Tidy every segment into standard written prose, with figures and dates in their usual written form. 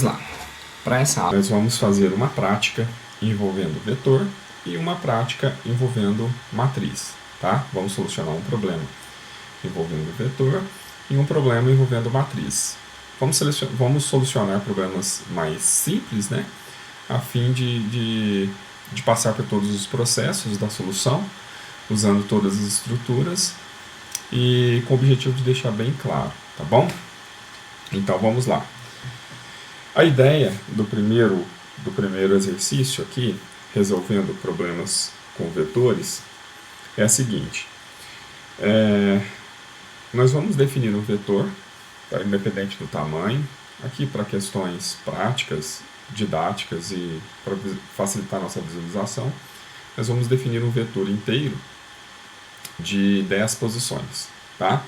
Lá. Para essa aula, nós vamos fazer uma prática envolvendo vetor e uma prática envolvendo matriz, tá? Vamos solucionar um problema envolvendo vetor e um problema envolvendo matriz. Vamos solucionar problemas mais simples, né? A fim de passar por todos os processos da solução, usando todas as estruturas e com o objetivo de deixar bem claro, tá bom? Então vamos lá. A ideia do primeiro exercício aqui, resolvendo problemas com vetores, é a seguinte. Nós vamos definir um vetor, tá, independente do tamanho, aqui para questões práticas, didáticas e para facilitar a nossa visualização, nós vamos definir um vetor inteiro de 10 posições, tá?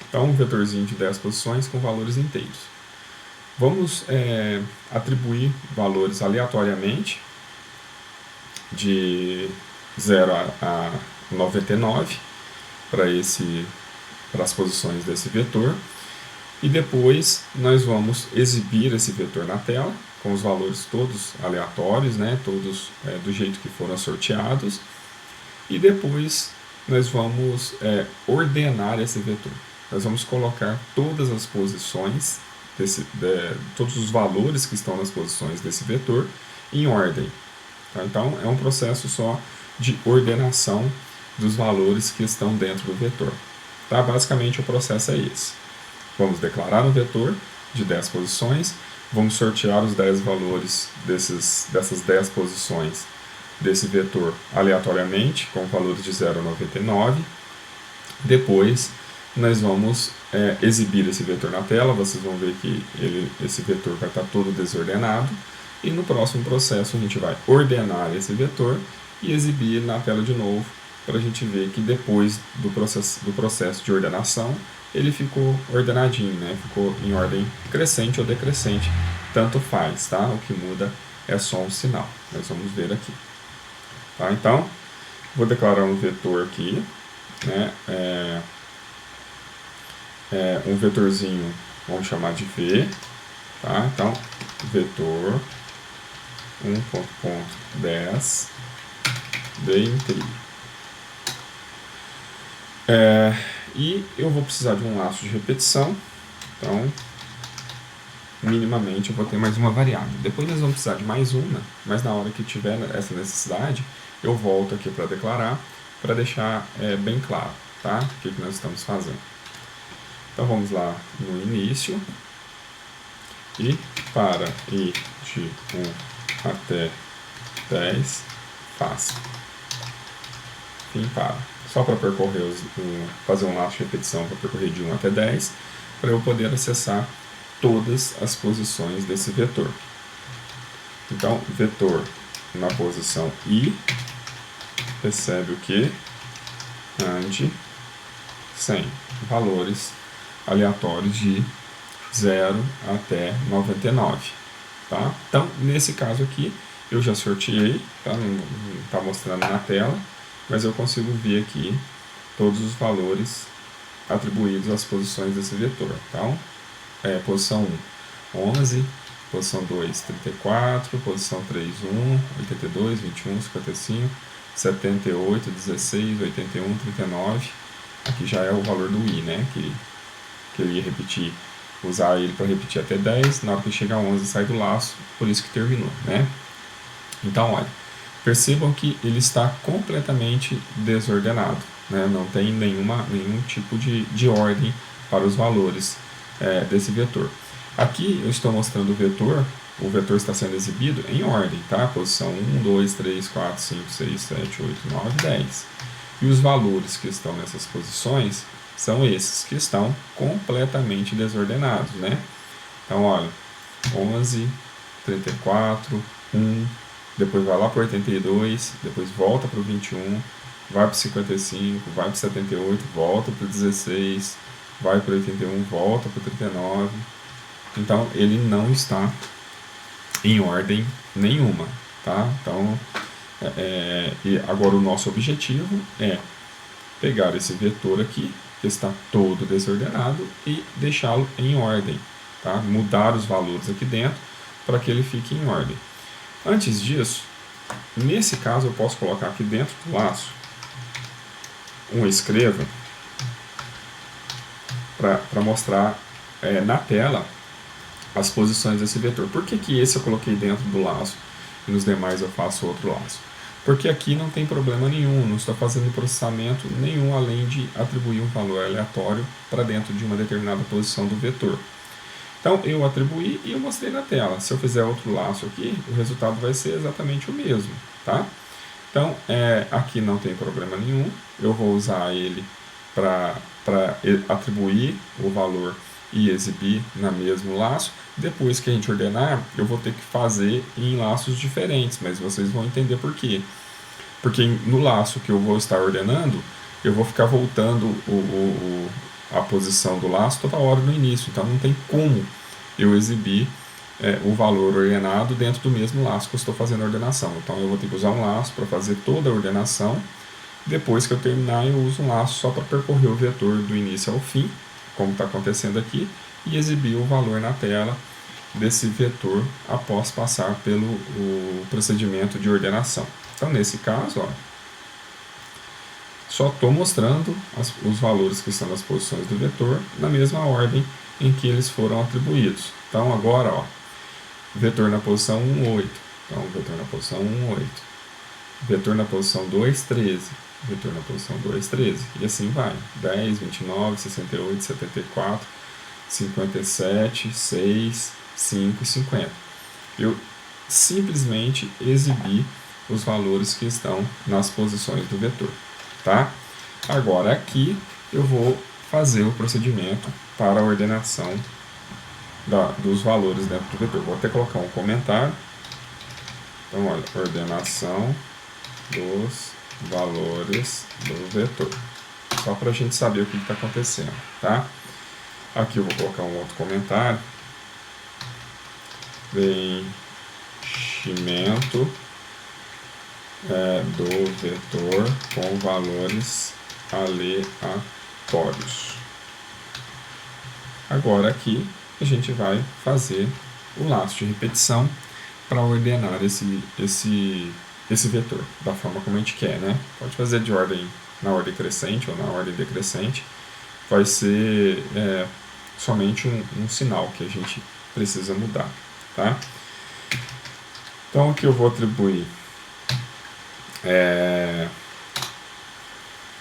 Então, um vetorzinho de 10 posições com valores inteiros. Vamos atribuir valores aleatoriamente de 0 a 99 para as posições desse vetor. E depois nós vamos exibir esse vetor na tela, com os valores todos aleatórios, né, todos do jeito que foram sorteados. E depois nós vamos ordenar esse vetor. Nós vamos colocar todas as posições, todos os valores que estão nas posições desse vetor em ordem. Tá? Então, é um processo só de ordenação dos valores que estão dentro do vetor. Tá? Basicamente, o processo é esse. Vamos declarar um vetor de 10 posições, vamos sortear os 10 valores dessas 10 posições desse vetor aleatoriamente, com valores de 0 a 99. Depois, nós vamos exibir esse vetor na tela, vocês vão ver que esse vetor vai estar todo desordenado, e no próximo processo a gente vai ordenar esse vetor e exibir na tela de novo, para a gente ver que depois do processo de ordenação, ele ficou ordenadinho, né? Ficou em ordem crescente ou decrescente, tanto faz, tá? O que muda é só um sinal, nós vamos ver aqui. Tá? Então, vou declarar um vetor aqui, né? Um vetorzinho, vamos chamar de V, tá? Então, vetor 1.10 V inteiro. E eu vou precisar de um laço de repetição, então, minimamente eu vou ter mais uma variável. Depois nós vamos precisar de mais uma, mas na hora que tiver essa necessidade, eu volto aqui para declarar, para deixar bem claro, tá? O que nós estamos fazendo. Então vamos lá no início, e para ir de 1 até 10, faça. Fim para. Só para percorrer, fazer um laço de repetição para percorrer de 1 até 10, para eu poder acessar todas as posições desse vetor. Então, vetor na posição I recebe o que? AND 100 valores aleatórios de 0 até 99. Tá? Então, nesse caso aqui, eu já sorteei, tá? Não está mostrando na tela, mas eu consigo ver aqui todos os valores atribuídos às posições desse vetor. Então, posição 1, 11, posição 2, 34, posição 3, 1, 82, 21, 55, 78, 16, 81, 39. Aqui já é o valor do I, né? Que eu ia repetir, usar ele para repetir até 10, na hora que chegar a 11 sai do laço, por isso que terminou, né? Então, olha, percebam que ele está completamente desordenado, né? Não tem nenhum tipo de ordem para os valores desse vetor. Aqui eu estou mostrando o vetor está sendo exibido em ordem, tá? Posição 1, 2, 3, 4, 5, 6, 7, 8, 9, 10. E os valores que estão nessas posições são esses que estão completamente desordenados, né? Então, olha, 11, 34, 1, depois vai lá para o 82, depois volta para o 21, vai para o 55, vai para o 78, volta para o 16, vai para o 81, volta para o 39. Então, ele não está em ordem nenhuma, tá? Então, e agora o nosso objetivo é pegar esse vetor aqui, que está todo desordenado, e deixá-lo em ordem, tá? Mudar os valores aqui dentro para que ele fique em ordem. Antes disso, nesse caso eu posso colocar aqui dentro do laço um escreva para mostrar na tela as posições desse vetor. Por que esse eu coloquei dentro do laço e nos demais eu faço outro laço? Porque aqui não tem problema nenhum, não estou fazendo processamento nenhum além de atribuir um valor aleatório para dentro de uma determinada posição do vetor. Então eu atribuí e eu mostrei na tela. Se eu fizer outro laço aqui, o resultado vai ser exatamente o mesmo, tá? Então aqui não tem problema nenhum, eu vou usar ele para atribuir o valor e exibir no mesmo laço. Depois que a gente ordenar, eu vou ter que fazer em laços diferentes, mas vocês vão entender por quê. Porque no laço que eu vou estar ordenando, eu vou ficar voltando a posição do laço toda hora no início, então não tem como eu exibir o valor ordenado dentro do mesmo laço que eu estou fazendo a ordenação. Então eu vou ter que usar um laço para fazer toda a ordenação. Depois que eu terminar, eu uso um laço só para percorrer o vetor do início ao fim, como está acontecendo aqui, e exibir o valor na tela desse vetor após passar pelo procedimento de ordenação. Então, nesse caso, ó, só estou mostrando os valores que estão nas posições do vetor na mesma ordem em que eles foram atribuídos. Então, agora, ó, vetor na posição 1, 8. Então, vetor na posição 1, 8. Vetor na posição 2, 13. Vetor na posição 2, 13. E assim vai. 10, 29, 68, 74, 57, 6, 5 e 50. Eu simplesmente exibi os valores que estão nas posições do vetor, tá? Agora aqui eu vou fazer o procedimento para a ordenação dos valores dentro do vetor. Vou até colocar um comentário. Então, olha, ordenação dos valores do vetor. Só para a gente saber o que está acontecendo, tá? Aqui eu vou colocar um outro comentário. Preenchimento do vetor com valores aleatórios. Agora aqui a gente vai fazer o laço de repetição para ordenar esse vetor da forma como a gente quer, né? Pode fazer na ordem crescente ou na ordem decrescente. Vai ser somente um sinal que a gente precisa mudar, tá? Então aqui eu vou atribuir,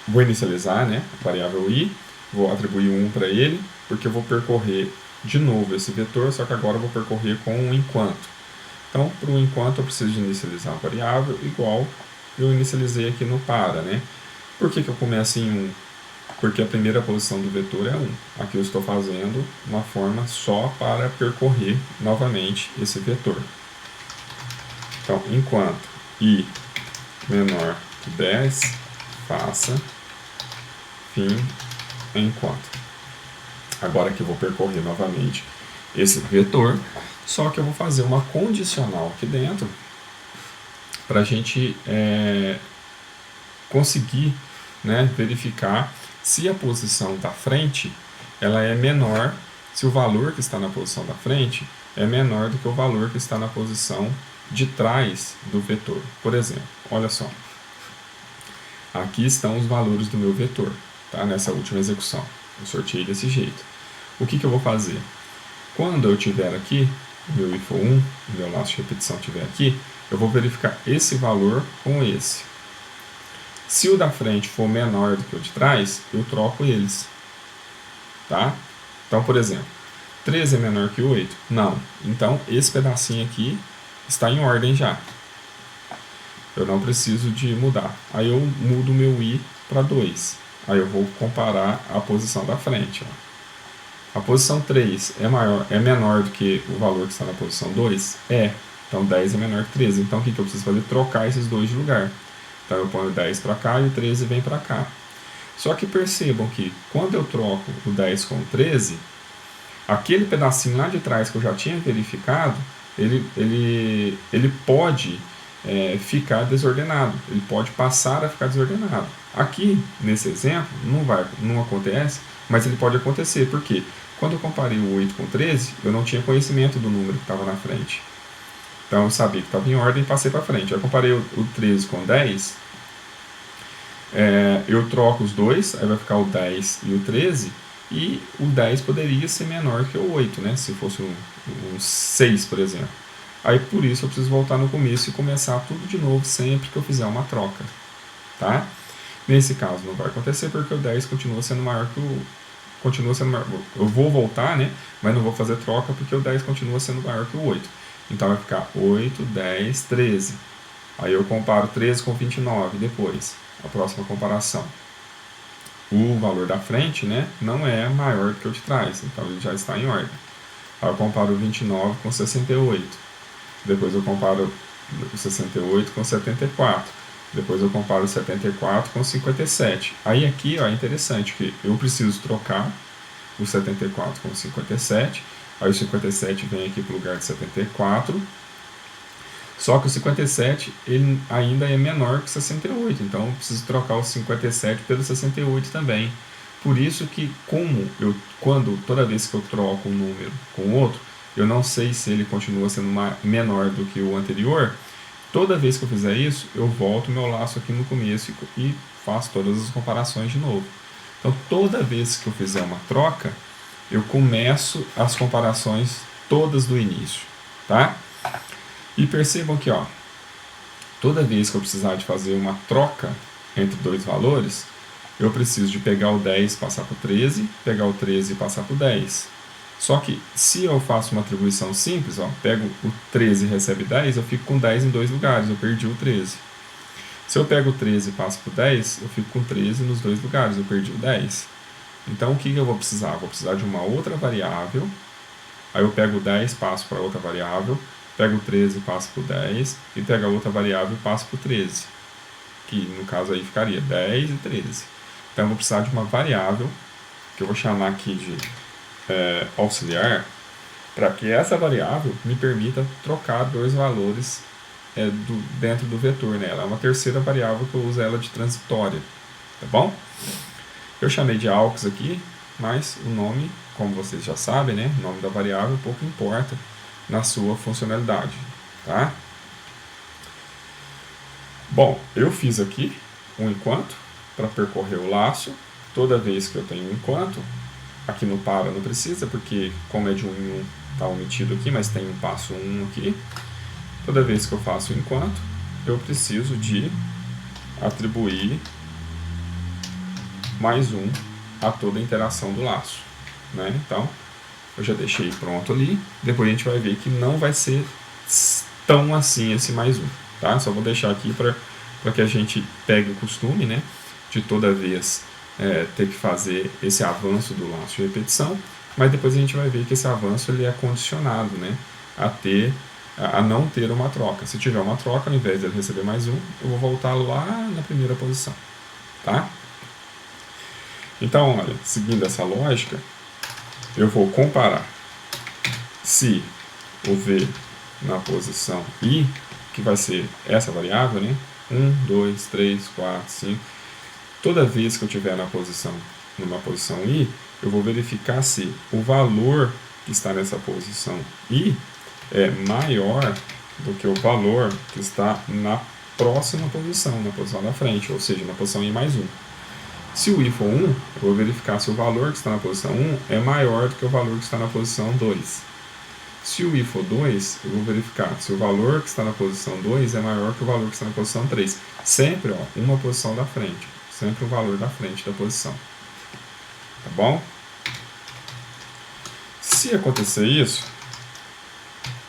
vou inicializar, né, a variável i, vou atribuir 1 para ele, porque eu vou percorrer de novo esse vetor, só que agora eu vou percorrer com um enquanto. Então, para o enquanto eu preciso de inicializar a variável igual eu inicializei aqui no para, né? Por que eu começo em 1? Porque a primeira posição do vetor é 1. Aqui eu estou fazendo uma forma só para percorrer novamente esse vetor. Então, enquanto i menor que 10, faça fim enquanto. Agora que eu vou percorrer novamente esse vetor, só que eu vou fazer uma condicional aqui dentro para a gente conseguir, né, verificar se a posição da frente ela é menor, se o valor que está na posição da frente é menor do que o valor que está na posição de trás do vetor. Por exemplo, olha só, aqui estão os valores do meu vetor, tá? Nessa última execução eu sorteei desse jeito. O que eu vou fazer? Quando eu tiver aqui, o meu i for 1, o meu laço de repetição estiver aqui, eu vou verificar esse valor com esse. Se o da frente for menor do que o de trás, eu troco eles, tá? Então, por exemplo, 13 é menor que 8? Não. Então, esse pedacinho aqui está em ordem já. Eu não preciso de mudar. Aí eu mudo o meu i para 2. Aí eu vou comparar a posição da frente, ó. A posição 3 é menor do que o valor que está na posição 2? É. Então 10 é menor que 13. Então o que eu preciso fazer? Trocar esses dois de lugar. Então eu ponho o 10 para cá e o 13 vem para cá. Só que percebam que quando eu troco o 10 com o 13, aquele pedacinho lá de trás que eu já tinha verificado, ele pode ficar desordenado. Ele pode passar a ficar desordenado. Aqui, nesse exemplo, não acontece, mas ele pode acontecer. Por quê? Quando eu comparei o 8 com o 13, eu não tinha conhecimento do número que estava na frente. Então eu sabia que estava em ordem e passei para frente. Eu comparei o 13 com o 10, eu troco os dois, aí vai ficar o 10 e o 13, e o 10 poderia ser menor que o 8, né? Se fosse um 6, por exemplo. Aí por isso eu preciso voltar no começo e começar tudo de novo sempre que eu fizer uma troca, tá? Nesse caso não vai acontecer porque o 10 continua sendo maior que o... Continua sendo maior. Eu vou voltar, né? Mas não vou fazer troca porque o 10 continua sendo maior que o 8. Então vai ficar 8, 10, 13. Aí eu comparo 13 com 29 depois, a próxima comparação. O valor da frente, né, não é maior do que o de trás, então ele já está em ordem. Aí eu comparo 29 com 68. Depois eu comparo o 68 com 74. Depois eu comparo o 74 com 57. Aí aqui ó, é interessante que eu preciso trocar o 74 com o 57. Aí o 57 vem aqui para o lugar de 74. Só que o 57 ele ainda é menor que o 68, então eu preciso trocar o 57 pelo 68 também. Por isso que toda vez que eu troco um número com outro, eu não sei se ele continua sendo menor do que o anterior. Toda vez que eu fizer isso, eu volto meu laço aqui no começo e faço todas as comparações de novo. Então toda vez que eu fizer uma troca, eu começo as comparações todas do início, tá? E percebam que, ó, toda vez que eu precisar de fazer uma troca entre dois valores, eu preciso de pegar o 10 e passar para o 13, pegar o 13 e passar para o 10. Só que se eu faço uma atribuição simples, ó, pego o 13 e recebe 10, eu fico com 10 em dois lugares, eu perdi o 13. Se eu pego o 13 e passo para o 10, eu fico com 13 nos dois lugares, eu perdi o 10. Então o que eu vou precisar? Vou precisar de uma outra variável, aí eu pego o 10 e passo para outra variável, pego o 13 e passo para o 10, e pego a outra variável e passo para o 13, que no caso aí ficaria 10 e 13. Então eu vou precisar de uma variável, que eu vou chamar aqui de auxiliar, para que essa variável me permita trocar dois valores dentro do vetor, né? Ela é uma terceira variável que eu uso ela de transitória, tá bom? Eu chamei de aux aqui, mas o nome, como vocês já sabem, né? O nome da variável pouco importa na sua funcionalidade, tá? Bom, eu fiz aqui um enquanto para percorrer o laço. Toda vez que eu tenho um enquanto, aqui no para não precisa, porque como é de 1 em 1 está omitido aqui, mas tem um passo 1 aqui. Toda vez que eu faço um enquanto, eu preciso de atribuir mais 1 a toda a interação do laço, né? Então, eu já deixei pronto ali. Depois a gente vai ver que não vai ser tão assim esse mais 1, tá? Só vou deixar aqui para que a gente pegue o costume, né? De toda vez ter que fazer esse avanço do laço de repetição, mas depois a gente vai ver que esse avanço ele é condicionado, né? A não ter uma troca. Se tiver uma troca, ao invés de ele receber mais 1, eu vou voltar lá na primeira posição, tá? Então, olha, seguindo essa lógica, eu vou comparar se o V na posição I, que vai ser essa variável, né? 1, 2, 3, 4, 5. Toda vez que eu estiver numa posição I, eu vou verificar se o valor que está nessa posição I é maior do que o valor que está na próxima posição, na posição da frente, ou seja, na posição I mais 1. Se o I for 1, eu vou verificar se o valor que está na posição 1 é maior do que o valor que está na posição 2. Se o I for 2, eu vou verificar se o valor que está na posição 2 é maior que o valor que está na posição 3. Sempre, ó, uma posição da frente. Sempre o valor da frente da posição. Tá bom? Se acontecer isso,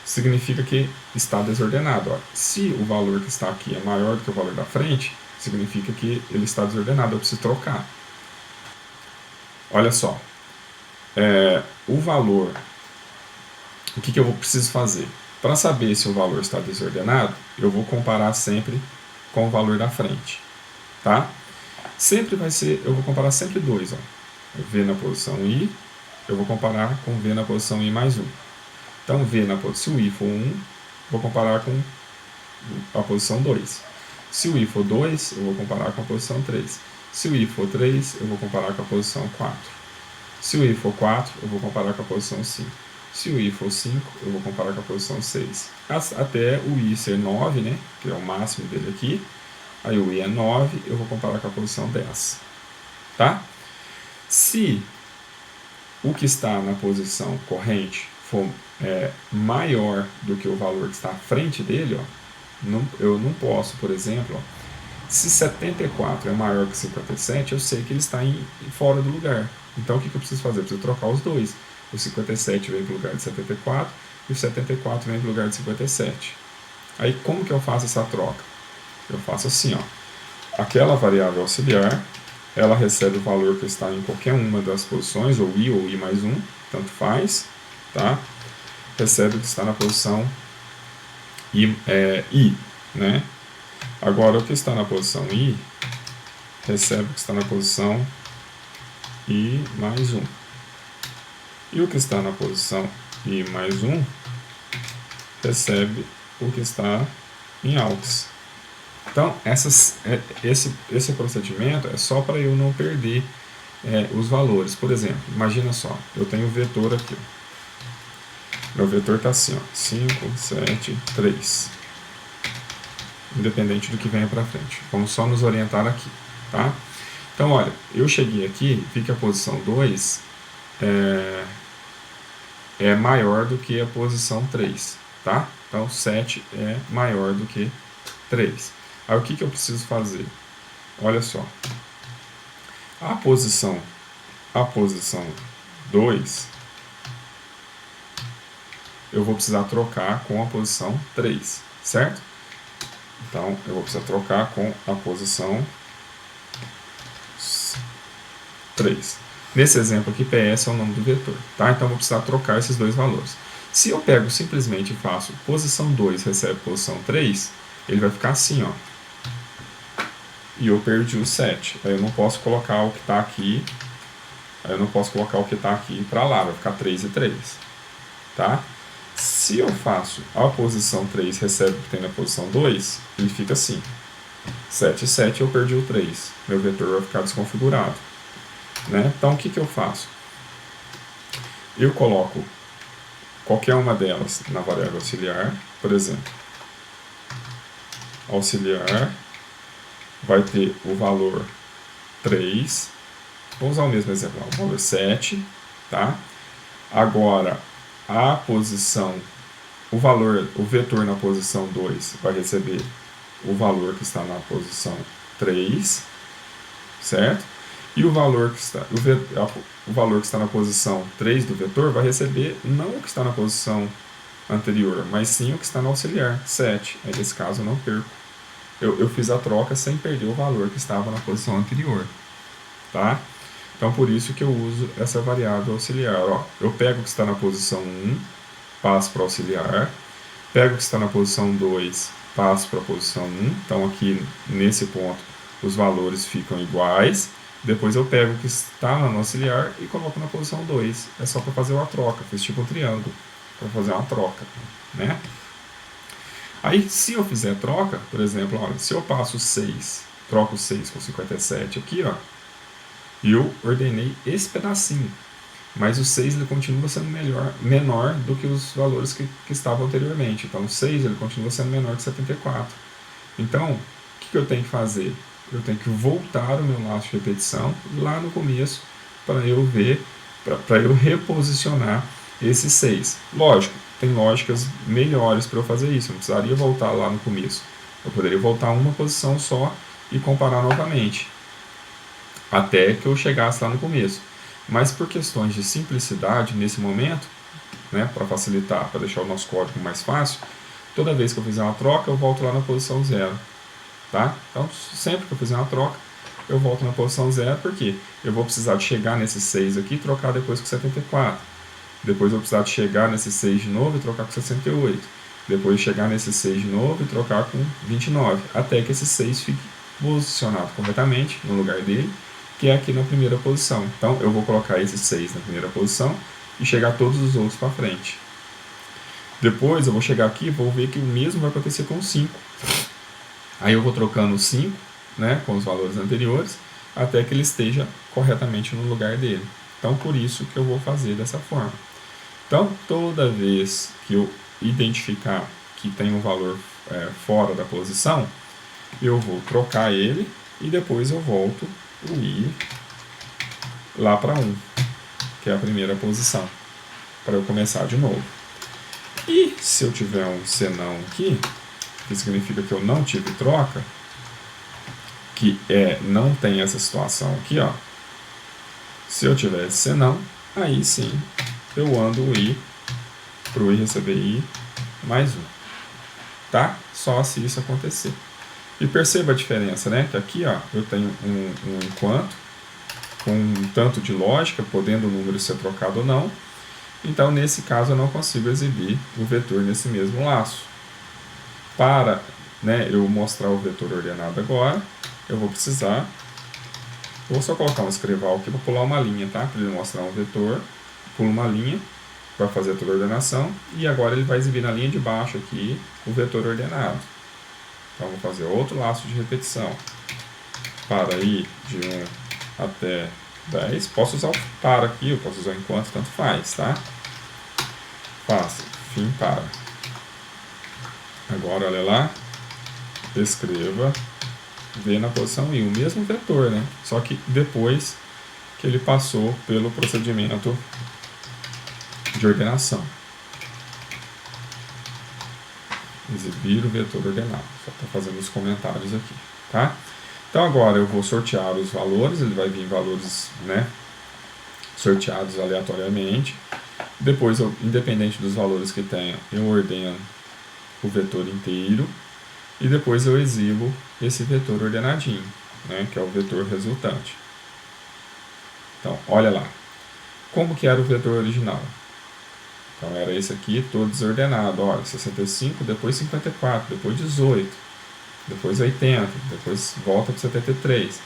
significa que está desordenado. Ó. Se o valor que está aqui é maior do que o valor da frente, significa que ele está desordenado, eu preciso trocar. Olha só, o valor, o que eu preciso fazer? Para saber se o valor está desordenado, eu vou comparar sempre com o valor da frente, tá? Sempre vai ser, eu vou comparar sempre dois, ó. V na posição I, eu vou comparar com V na posição I mais 1. Então, se o I for 1, vou comparar com a posição 2. Se o I for 2, eu vou comparar com a posição 3. Se o I for 3, eu vou comparar com a posição 4. Se o I for 4, eu vou comparar com a posição 5. Se o i for 5, eu vou comparar com a posição 6. Até o i ser 9, né, que é o máximo dele aqui. Aí o i é 9, eu vou comparar com a posição 10. Tá? Se o que está na posição corrente for maior do que o valor que está à frente dele, ó, eu não posso, por exemplo, ó, se 74 é maior que 57, eu sei que ele está fora do lugar. Então o que eu preciso fazer? Eu preciso trocar os dois. O 57 vem para o lugar de 74 e o 74 vem para o lugar de 57. Aí como que eu faço essa troca? Eu faço assim, ó. Aquela variável auxiliar, ela recebe o valor que está em qualquer uma das posições, ou i mais 1, tanto faz, tá? Recebe o que está na posição i, né? Agora, o que está na posição i, recebe o que está na posição i mais 1. E o que está na posição i mais 1, recebe o que está em aux. Então, esse procedimento é só para eu não perder os valores. Por exemplo, imagina só, eu tenho um vetor aqui. Meu vetor está assim, ó, 5, 7, 3. Independente do que venha para frente. Vamos só nos orientar aqui, tá? Então, olha, eu cheguei aqui, vi que a posição 2 é maior do que a posição 3, tá? Então, 7 é maior do que 3. Aí, o que eu preciso fazer? Olha só. A posição 2, eu vou precisar trocar com a posição 3, certo? Então, eu vou precisar trocar com a posição 3. Nesse exemplo aqui, PS é o nome do vetor, tá? Então, eu vou precisar trocar esses dois valores. Se eu pego simplesmente e faço posição 2 recebe posição 3, ele vai ficar assim, ó. E eu perdi o 7. Aí eu não posso colocar o que está aqui. Aí eu não posso colocar o que está aqui para lá. Vai ficar 3 e 3. Tá? Se eu faço a posição 3 recebe o que tem na posição 2, ele fica assim. 7 e 7 eu perdi o 3. Meu vetor vai ficar desconfigurado. Né? Então o que eu faço? Eu coloco qualquer uma delas na variável auxiliar. Por exemplo, auxiliar vai ter o valor 3. Vamos usar o mesmo exemplo, o valor 7, tá? Agora, a posição, o vetor na posição 2 vai receber o valor que está na posição 3, certo? E o valor que está na posição 3 do vetor vai receber não o que está na posição anterior, mas sim o que está no auxiliar, 7. Aí, nesse caso, eu não perco. Eu fiz a troca sem perder o valor que estava na posição anterior, tá? Então, por isso que eu uso essa variável auxiliar. Ó, eu pego o que está na posição 1, passo para o auxiliar, pego o que está na posição 2, passo para a posição 1. Então, aqui nesse ponto, os valores ficam iguais. Depois eu pego o que está no auxiliar e coloco na posição 2. É só para fazer uma troca, fiz tipo um triângulo, para fazer uma troca, né? Aí, se eu fizer troca, por exemplo, olha, se eu passo 6, troco 6 com 57 aqui, ó, e eu ordenei esse pedacinho, mas o 6 ele continua sendo menor do que os valores que estavam anteriormente. Então, o 6 ele continua sendo menor que 74. Então, o que eu tenho que fazer? Eu tenho que voltar o meu laço de repetição lá no começo para eu ver, para eu reposicionar esse 6. Lógico, tem lógicas melhores para eu fazer isso. Eu não precisaria voltar lá no começo. Eu poderia voltar uma posição só e comparar novamente, até que eu chegasse lá no começo. Mas por questões de simplicidade nesse momento, né, para facilitar, para deixar o nosso código mais fácil, toda vez que eu fizer uma troca, eu volto lá na posição 0. Tá? Então, sempre que eu fizer uma troca, eu volto na posição 0, porque eu vou precisar de chegar nesse 6 aqui e trocar depois com 74. Depois eu vou precisar de chegar nesse 6 de novo e trocar com 68. Depois chegar nesse 6 de novo e trocar com 29. Até que esse 6 fique posicionado corretamente no lugar dele, que é aqui na primeira posição. Então eu vou colocar esse 6 na primeira posição e chegar todos os outros para frente. Depois eu vou chegar aqui e vou ver que o mesmo vai acontecer com o 5. Aí eu vou trocando o 5, né, com os valores anteriores, até que ele esteja corretamente no lugar dele. Então, por isso que eu vou fazer dessa forma. Então, toda vez que eu identificar que tem um valor fora da posição, eu vou trocar ele e depois eu volto o i lá para 1, que é a primeira posição, para eu começar de novo. E se eu tiver um senão aqui, que significa que eu não tive troca, que não tem essa situação aqui, ó. Se eu tiver esse senão, aí sim eu ando o i para o i receber i mais 1, tá? Só se isso acontecer. E perceba a diferença, né? Que aqui, ó, eu tenho um enquanto com um tanto de lógica, podendo o número ser trocado ou não. Então, nesse caso, eu não consigo exibir o vetor nesse mesmo laço. Para eu mostrar o vetor ordenado agora, eu vou precisar... Vou só colocar um escrival aqui para pular uma linha, tá? Para ele mostrar um vetor, pulo uma linha para fazer toda a ordenação. E agora ele vai exibir na linha de baixo aqui o vetor ordenado. Então, vou fazer outro laço de repetição. Para ir de 1 até 10. Posso usar o para aqui, eu posso usar o enquanto, tanto faz, tá? Faço fim para. Agora, olha lá. Escreva V na posição I. O mesmo vetor, né? Só que depois que ele passou pelo procedimento de ordenação. Exibir o vetor ordenado. Só estou fazendo os comentários aqui, tá? Então agora eu vou sortear os valores, ele vai vir em valores, sorteados aleatoriamente. Depois, independente dos valores que tenha, eu ordeno o vetor inteiro. E depois eu exibo esse vetor ordenadinho, que é o vetor resultante. Então, olha lá. Como que era o vetor original? Então, era esse aqui, todo desordenado. Olha, 65, depois 54, depois 18, depois 80, depois volta para 73.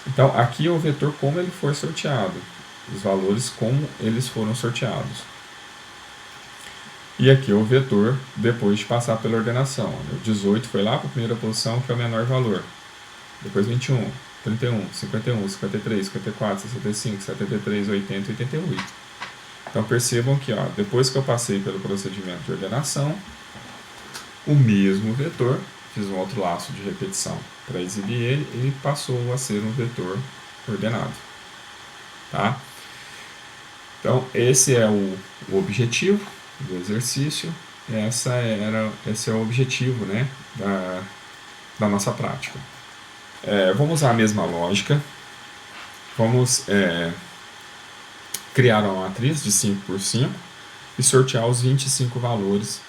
Então, aqui é o vetor como ele for sorteado. Os valores como eles foram sorteados. E aqui é o vetor depois de passar pela ordenação. O 18 foi lá para a primeira posição, que é o menor valor. Depois 21, 31, 51, 53, 54, 65, 73, 80 e 88. Então percebam que depois que eu passei pelo procedimento de ordenação, o mesmo vetor, fiz um outro laço de repetição para exibir ele passou a ser um vetor ordenado. Tá? Então esse é o objetivo do exercício. Esse é o objetivo da nossa prática. Vamos usar a mesma lógica. Vamos criar uma matriz de 5 por 5 e sortear os 25 valores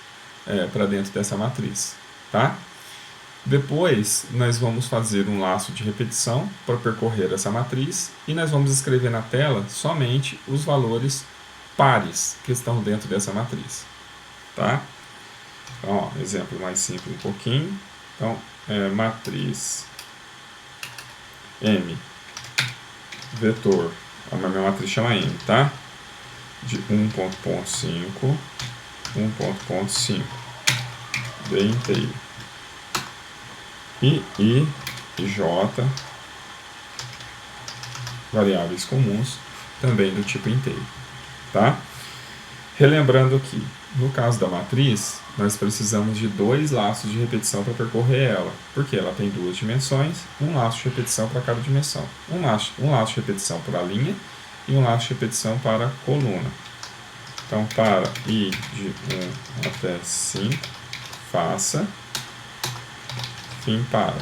para dentro dessa matriz. Tá? Depois nós vamos fazer um laço de repetição para percorrer essa matriz e nós vamos escrever na tela somente os valores pares que estão dentro dessa matriz. Tá? Então, exemplo mais simples um pouquinho. Então, matriz M, vetor, a minha matriz chama M, tá? De 1.5, 1.5, D inteiro. I e J, variáveis comuns, também do tipo inteiro, tá? Relembrando que, no caso da matriz, nós precisamos de 2 laços de repetição para percorrer ela, porque ela tem 2 dimensões, um laço de repetição para cada dimensão. Um laço de repetição para a linha e um laço de repetição para a coluna. Então, para I de 1 até 5, faça, fim para.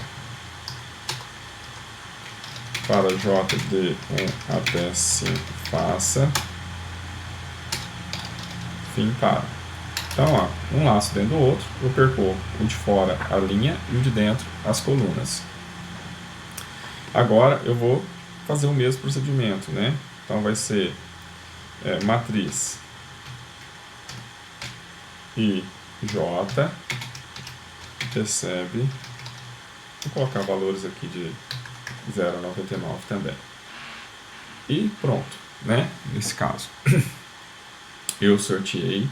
Para J de 1 até 5, faça, fim para. Então, um laço dentro do outro, eu percorro o de fora a linha e o de dentro as colunas. Agora eu vou fazer o mesmo procedimento, Então vai ser matriz I, J, recebe, vou colocar valores aqui de 0 a 99 também. E pronto, Nesse caso, eu sorteei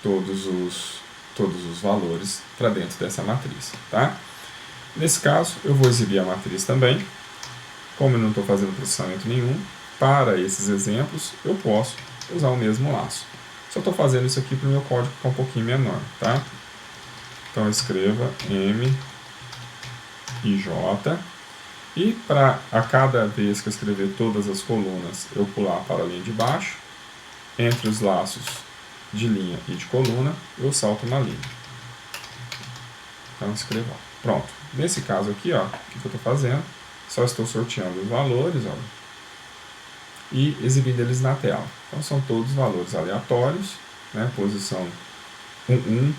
todos os valores para dentro dessa matriz, tá? Nesse caso, eu vou exibir a matriz também. Como eu não estou fazendo processamento nenhum, para esses exemplos, eu posso usar o mesmo laço. Só estou fazendo isso aqui para o meu código ficar um pouquinho menor, tá? Então escreva M e J. E para a cada vez que eu escrever todas as colunas, eu pular para a linha de baixo, entre os laços de linha e de coluna, eu salto uma linha. Então escreva. Pronto. Nesse caso aqui, ó, o que eu estou fazendo? Só estou sorteando os valores, ó, e exibindo eles na tela. Então são todos valores aleatórios, né? Posição 1, 1,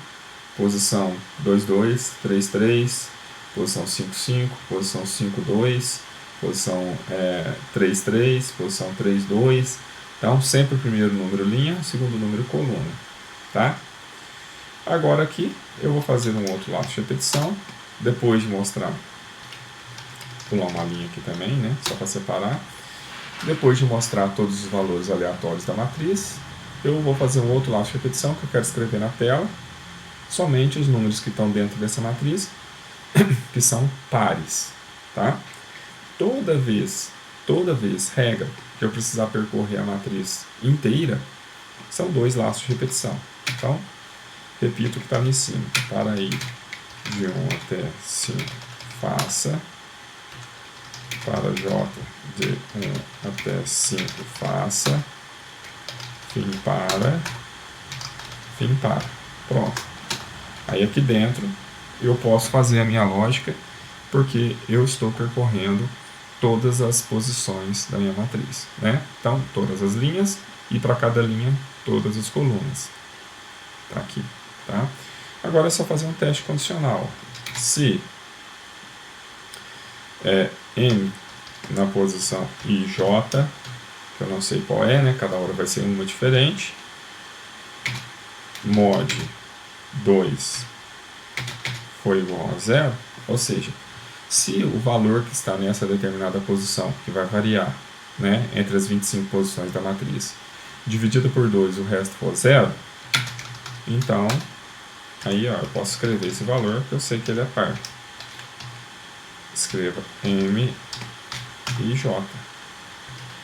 posição 2, 2, 3, 3, posição 5, 5, posição 5, 2, posição 3, 3, posição 3, 2. Então sempre o primeiro número linha, o segundo número coluna, tá? Agora aqui eu vou fazer um outro laço de repetição, depois de mostrar, pular uma linha aqui também, né? Só para separar. Depois de mostrar todos os valores aleatórios da matriz, eu vou fazer um outro laço de repetição que eu quero escrever na tela, somente os números que estão dentro dessa matriz, que são pares, tá? Toda vez, regra, que eu precisar percorrer a matriz inteira, são 2 laços de repetição. Então, repito o que está ali em cima. Para ir de 1 até 5, faça. Para J, de 1 até 5, faça. Fim para. Fim para. Pronto. Aí aqui dentro eu posso fazer a minha lógica, porque eu estou percorrendo todas as posições da minha matriz, né? Então, todas as linhas e para cada linha, todas as colunas. Tá aqui, tá? Agora é só fazer um teste condicional. Se M na posição IJ, que eu não sei qual é, né? Cada hora vai ser uma diferente. Mod 2 foi igual a 0, ou seja, se o valor que está nessa determinada posição, que vai variar, né, entre as 25 posições da matriz, dividido por 2, o resto for 0, então, aí ó, eu posso escrever esse valor, que eu sei que ele é par. Escreva M e J.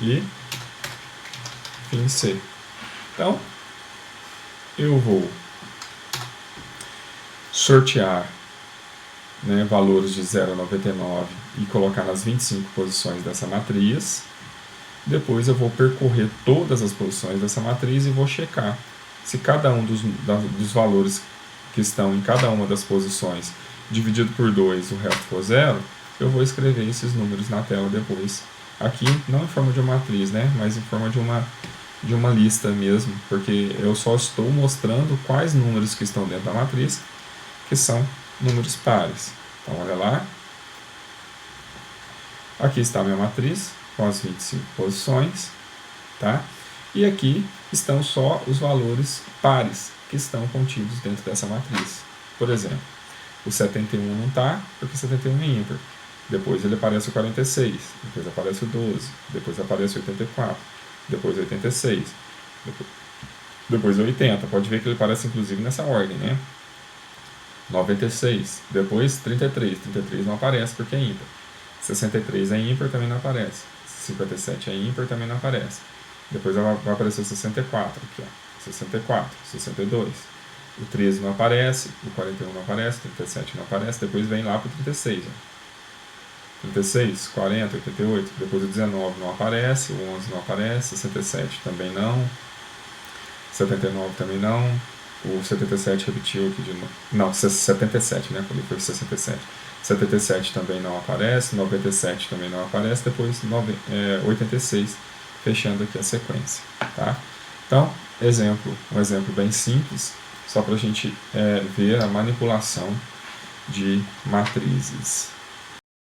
E fim C. Então, eu vou sortear, né, valores de 0 a 99 e colocar nas 25 posições dessa matriz. Depois eu vou percorrer todas as posições dessa matriz e vou checar se cada um dos valores que estão em cada uma das posições dividido por 2, o resto for 0, eu vou escrever esses números na tela depois. Aqui não em forma de uma matriz, né, mas em forma de uma lista mesmo, porque eu só estou mostrando quais números que estão dentro da matriz, que são números pares. Então, olha lá. Aqui está a minha matriz, com as 25 posições, tá? E aqui estão só os valores pares que estão contidos dentro dessa matriz. Por exemplo, o 71 não está, porque 71 é ímpar. Depois ele aparece o 46, depois aparece o 12, depois aparece o 84, depois o 86, depois o 80. Pode ver que ele aparece inclusive nessa ordem, né? 96, depois 33, 33 não aparece porque é ímpar. 63 é ímpar, também não aparece. 57 é ímpar, também não aparece. Depois vai aparecer o 64, aqui ó, 64, 62. O 13 não aparece, o 41 não aparece, 37 não aparece, depois vem lá para o 36, ó. 36, 40, 88, depois o 19 não aparece, o 11 não aparece, 67 também não, 79 também não, o 77 repetiu aqui de novo, não, 77, né, quando foi 67, 77 também não aparece, 97 também não aparece, depois 86, fechando aqui a sequência, tá? Então, um exemplo bem simples, só para a gente ver a manipulação de matrizes.